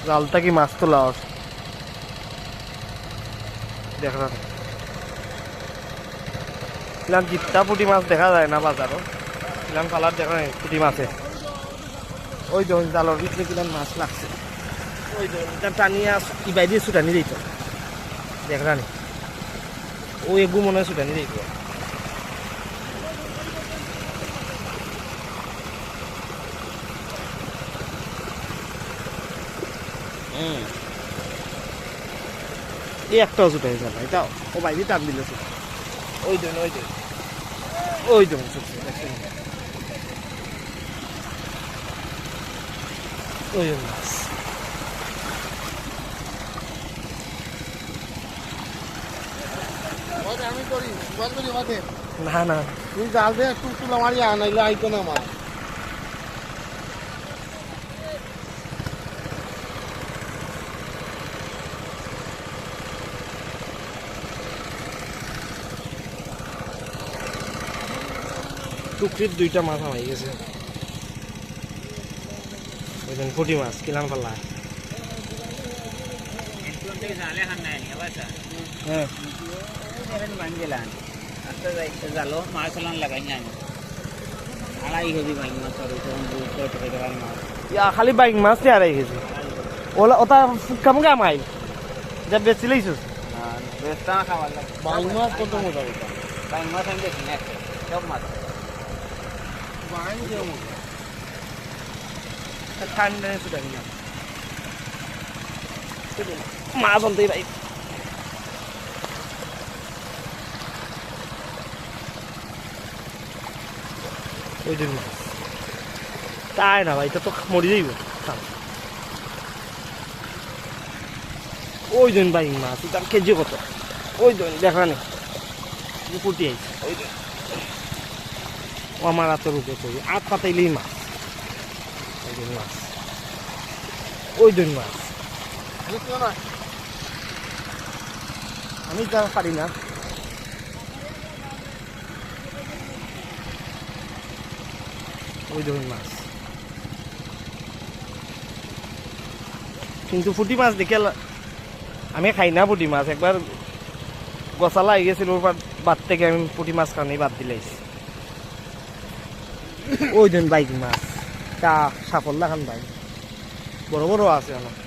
জালটা কি মাছ তোলা আছে দেখা ইলাম জিপ্তা পুঁটি মাছ দেখা যায় না বাজারও ইলাম কালার দেখা যায় পুঁটি মাছে ওই দেখুন জালর ভিতরে কিলাম মাছ লাগছে ওই দেখুন টানিয়ে ইবাই দিয়ে ছুটানি দিত দেখরানি ওই এগু মনে হয় ছুটানি দিত এই একটাও ছুটাই যায় না এটা ও বাইরে টান দিলে ওই দেখুন ওই দেখুন ছুটছে দেখছেন ওই মাছ আমি করি মাঠে না না তুই জাল দে একটু তুলা মারিয়া নাইলে আইতো না মাছ টুকরির দুইটা মাছ হয়ে গেছে ওইদিন পুঁটি মাছ কিলাম পাল্লা হ্যাঁ জালো মাছ লাগাই না আড়াই কেজি বাইং মাছ খালি বাইক মাছ দিয়ে আড়াই গেছে ওলা ওটা কাম কাম আইল যা বেশি লাইছিস বেস্তা খাবার লাগে বাইং মাছ কত মজা হইতা বাইং মাছ আমি দেখি না সব মাছ বাইং কেমন ঠান্ডা ছুটা নিলাম মাছ আনতেই ভাই ওই দিন মাছ তাই না ভাই এটা তো মরি যাইব ওই দিন ভাই মাছ তার কেজি কত ওই দিন দেখা নেই পুটি আইছে ওই দিন ও আমার হাতের উপরে করি আট পাতাইলেই মাছ ওই দিন মাছ ওই দিন মাছ আমি যা পারি না ওই ধরুন মাছ কিন্তু পুঁটি মাছ দেখে আমি খাই না পুঁটি মাছ একবার গছালা হয়ে গেছিল ওর বাদ থেকে আমি পুঁটি মাছ খাওয়ানি বাদ দিলাইছি ওই দিন বাইক মাছ তা সাফল্য খান ভাই বড় বড় আছে আমার